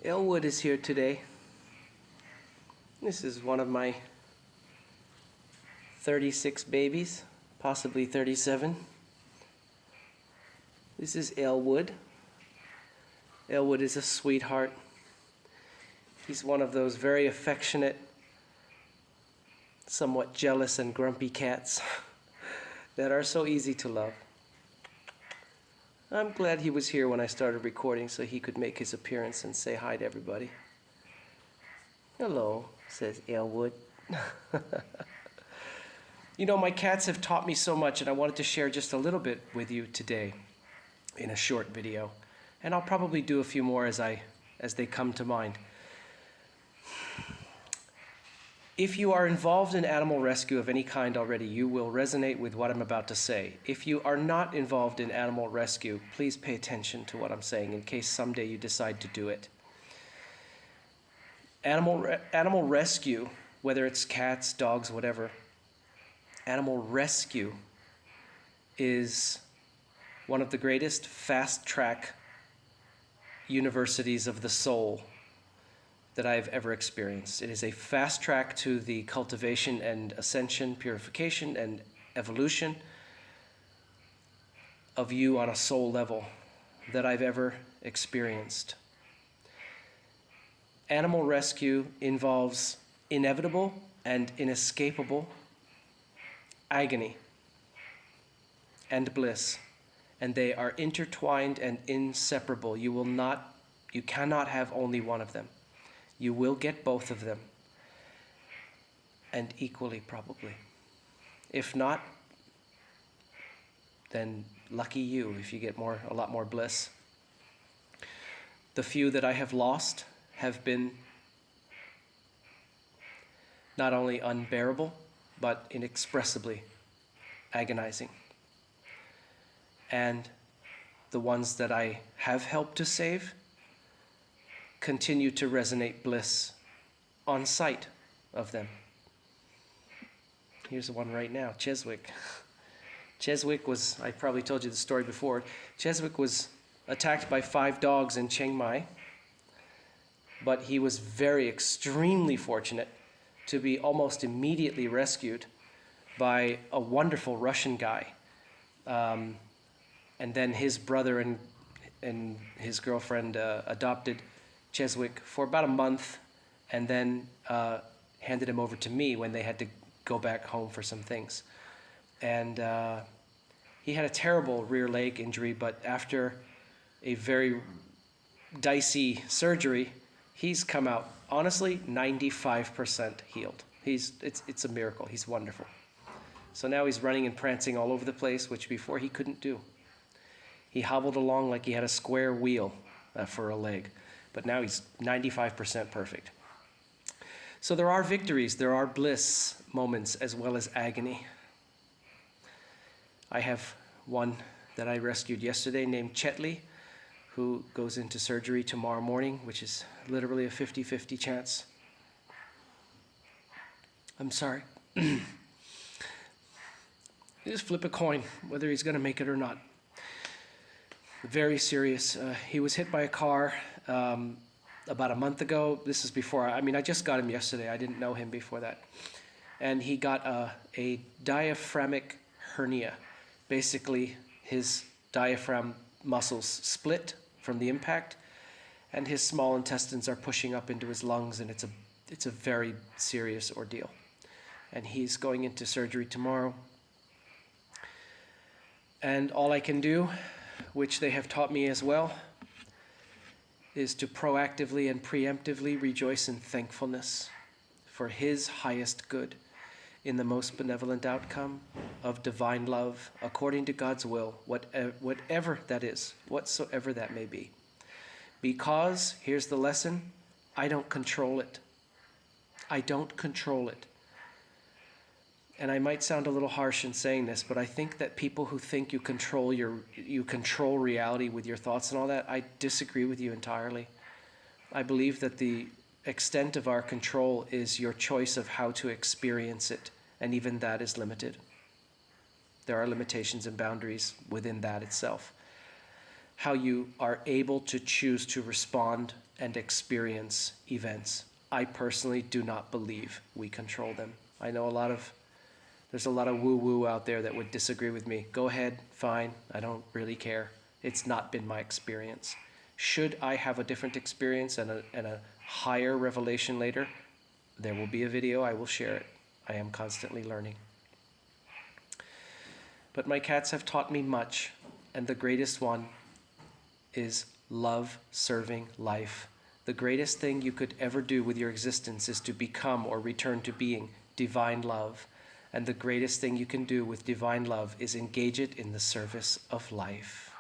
Elwood is here today. This is one of my 36 babies, possibly 37. This is Elwood. Elwood is a sweetheart. He's one of those very affectionate, somewhat jealous and grumpy cats that are so easy to love. I'm glad he was here when I started recording so he could make his appearance and say hi to everybody. Hello, says Elwood. You know, my cats have taught me so much, and I wanted to share just a little bit with you today in a short video. And I'll probably do a few more as they come to mind. If you are involved in animal rescue of any kind already, you will resonate with what I'm about to say. If you are not involved in animal rescue, please pay attention to what I'm saying in case someday you decide to do it. Animal rescue, whether it's cats, dogs, whatever, animal rescue is one of the greatest fast-track universities of the soul that I've ever experienced. It is a fast track to the cultivation and ascension, purification and evolution of you on a soul level that I've ever experienced. Animal rescue involves inevitable and inescapable agony and bliss, and they are intertwined and inseparable. You cannot have only one of them. You will get both of them, and equally probably. If not, then lucky you if you get a lot more bliss. The few that I have lost have been not only unbearable, but inexpressibly agonizing. And the ones that I have helped to save continue to resonate bliss on sight of them. Here's the one right now, Cheswick. Cheswick was, I probably told you the story before, Cheswick was attacked by 5 dogs in Chiang Mai, but he was extremely fortunate to be almost immediately rescued by a wonderful Russian guy. And then his brother and his girlfriend adopted Cheswick for about a month, and then handed him over to me when they had to go back home for some things. And he had a terrible rear leg injury, but after a very dicey surgery, he's come out, honestly, 95% healed. It's a miracle. He's wonderful. So now he's running and prancing all over the place, which before he couldn't do. He hobbled along like he had a square wheel for a leg. But now he's 95% perfect. So there are victories, there are bliss moments as well as agony. I have one that I rescued yesterday named Chetli, who goes into surgery tomorrow morning, which is literally a 50-50 chance. I'm sorry. You just flip a coin whether he's going to make it or not. Very serious. He was hit by a car about a month ago. This is before, I just got him yesterday. I didn't know him before that. And he got a diaphragmic hernia. Basically, his diaphragm muscles split from the impact, and his small intestines are pushing up into his lungs, and it's a very serious ordeal. And he's going into surgery tomorrow. And all I can do, which they have taught me as well, is to proactively and preemptively rejoice in thankfulness for his highest good in the most benevolent outcome of divine love, according to God's will, whatever that is, whatsoever that may be. Because, here's the lesson, I don't control it. I don't control it. And I might sound a little harsh in saying this, but I think that people who think you control reality with your thoughts and all that, I disagree with you entirely. I believe that the extent of our control is your choice of how to experience it, and even that is limited. There are limitations and boundaries within that itself. How you are able to choose to respond and experience events. I personally do not believe we control them. I know there's a lot of woo-woo out there that would disagree with me. Go ahead, fine, I don't really care. It's not been my experience. Should I have a different experience and a higher revelation later, there will be a video, I will share it. I am constantly learning. But my cats have taught me much, and the greatest one is love serving life. The greatest thing you could ever do with your existence is to become or return to being divine love. And the greatest thing you can do with divine love is engage it in the service of life.